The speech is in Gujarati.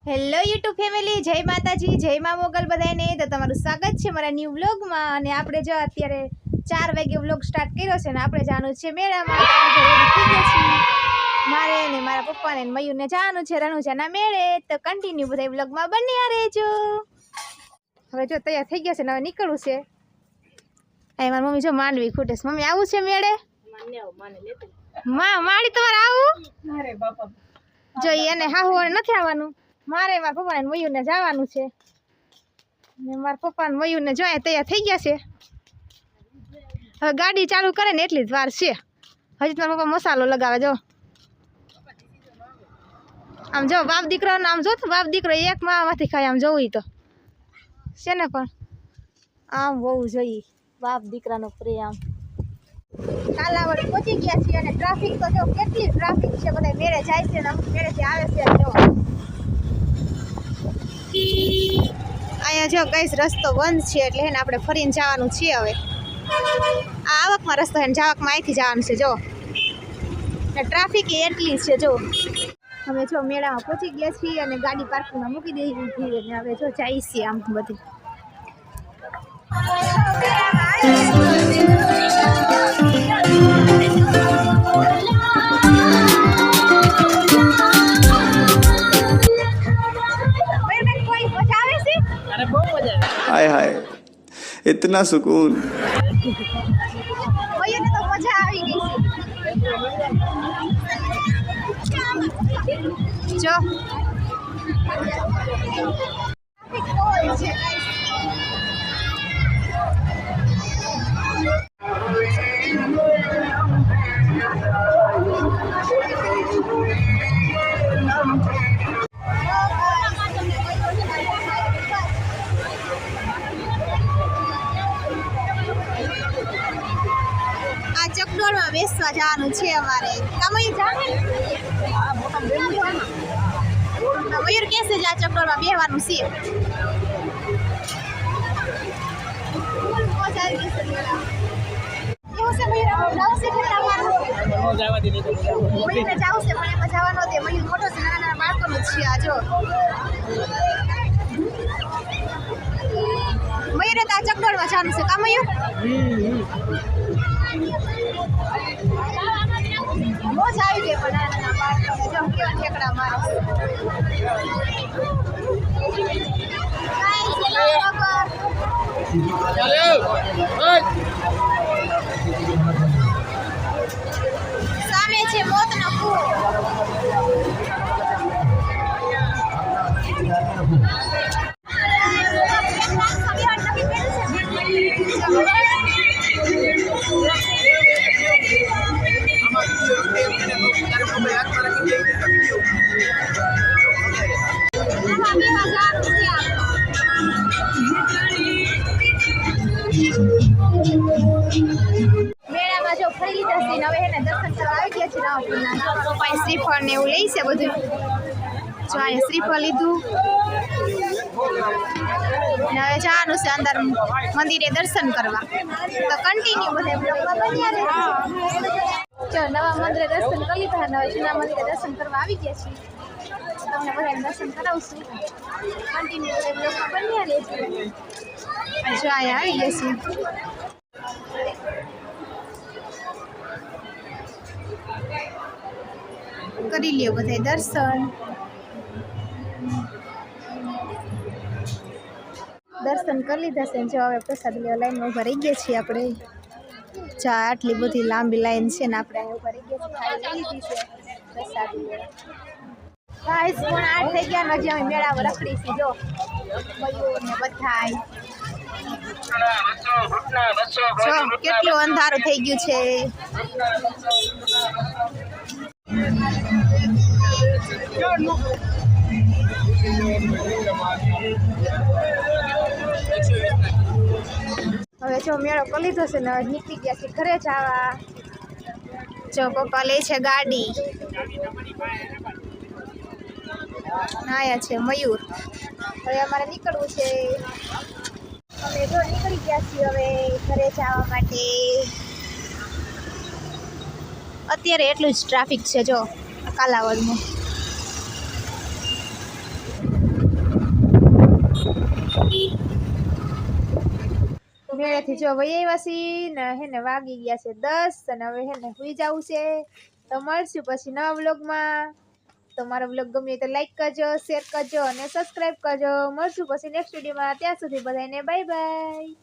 હેલો યુટ્યુબ ફેમિલી, જય માતાજી, જય મા મોગલ બધાને. તો તમારું સ્વાગત છે મારા ન્યૂ વ્લોગમાં. અને આપણે જો અત્યારે 4 વાગે વ્લોગ સ્ટાર્ટ કર્યો છે ને આપણે જવાનું છે મેળામાં. મારે ને મારા પપ્પાને ને મયુરને જવાનું છે રણુજાના મેળે. તો કન્ટિન્યુ બધા વ્લોગમાં બન્યા રહેજો. હવે જો તૈયાર થઈ ગયા છે ને હવે નીકળવું છે. અહીં મારી મમ્મી જો માંડવી ખૂટે છે. મમ્મી આવું છે મેળે? માડી તમારે આવું? જો એને હાહુ નથી આવવાનું. મારે મારા પપ્પા ને મયુરને જવાનું છે ને મારા પપ્પા ને મયુરને જોઈએ તૈયાર થઈ ગયા છે. હવે ગાડી ચાલુ કરે ને એટલી જ વાર છે. હજી મારા પપ્પા મસાલો લગાવે. જો આમ જો બાપ દીકરાનો આમ જો તો બાપ દીકરો એક મામાંથી ખાય આમ જોવું તો છે ને. પણ આમ હોવું જોઈએ બાપ દીકરાનો પ્રેમ. કાલાવડ પહોંચી ગયા છીએ અને ટ્રાફિક તો જો કેટલી ટ્રાફિક છે. બધા મેળે જાય છે ને મેળેથી આવે છે. જો અહીંયા જો કઈ રસ્તો બંધ છે એટલે હે ને આપણે ફરીને જવાનું છે. હવે આ આવકમાં રસ્તો હે ને જાવકમાં અહીંથી જવાનું છે. જો ને ટ્રાફિક એટલી છે. જો અમે જો મેળામાં પહોંચી ગયા છીએ અને ગાડી પાર્કિંગમાં મૂકી દેવી છીએ અને હવે જો જાય છીએ આમ બધી. हाय हाय इतना सुकून तो मजा આવી ગઈ છે. જો આ ચકડોળમાં બેસવા જવાનું છે અમારે. કમઈ જાને મયુર કેસે જ આ ચકડોળમાં બેહવાનું છે. મયુરને જાવું છે પણ એમાં જવાનો તે મયુર મોટો છે. નાના નાના બાળકોનો જ છે. આ જો મયુરે તો આ ચકડોળમાં જવાનું છે. કા મયુર મોજ આવી ગઈ પણ નાના બાળકોને જો કેવા ઠેકડા મારે. સામે છે મોતનો કૂવો. મેળામાં જો ફરી લીધા છે હવે એને દર્શન કરવા આવી ગયા છે. રામપુરના પપ્પાએ શ્રીફળ ને એવું લઈ છે બધું. જો અહીંયા શ્રીફળ લીધું ને હવે જવાનું છે અંદર મંદિરે દર્શન કરવા. તો કન્ટિન્યુ બધા બ્લોગમાં બન્યા રહેજો. જો નવા મંદિરે દર્શન કરી લીધા અને હવે જૂના મંદિરે દર્શન કરવા આવી ગયા છીએ. તમને બધાને દર્શન કરાવશું. કન્ટિન્યુ બધા બ્લોગમાં બન્યા રહેજો. જો અહીંયા આવી ગયા છીએ. કરી લ્યો બધા દર્શન. દર્શન કરી લીધા છે. જો હવે પ્રસાદ લેવા લાઈનમાં ઉભા રહી ગયા છીએ આપણે. ચા આટલી બધી લાંબી લાઈન છે ને આપણે અહીંયા ઉભા રહી ગયા છીએ. ખાઈ લીધી છે પ્રસાદ લેવા. ગાઈસ પણ 8 થઈ ગયા ને હજી અમે મેળામાં રખડી છીએ. જો મયુર ને બધાય જો કેટલું અંધારું થઈ ગયું છે. હવે જો મેળો કરી લીધો છે ને નીકળી ગયા છે ઘરે જવા. જો પપ્પા લે છે ગાડી. આયા છે મયુર. હવે અમારે નીકળવું છે. અમે જો નીકળી ગયા છીએ હવે ઘરે જવા માટે. અત્યારે એટલું જ ટ્રાફિક છે જો કાલાવડમાં. મેળેથી જો વહી આવ્યા છીએ ને હેને વાગી ગયા છે 10 અને હવે હેને સુઈ જવું છે. તો મળશું પછી નવા વ્લોગમાં. તો મારો વ્લોગ ગમ્યો તો લાઈક કરજો, શેર કરજો અને સબસ્ક્રાઈબ કરજો. મળશું પછી નેક્સ્ટ વિડીયોમાં. ત્યાં સુધી બધાને બાય બાય.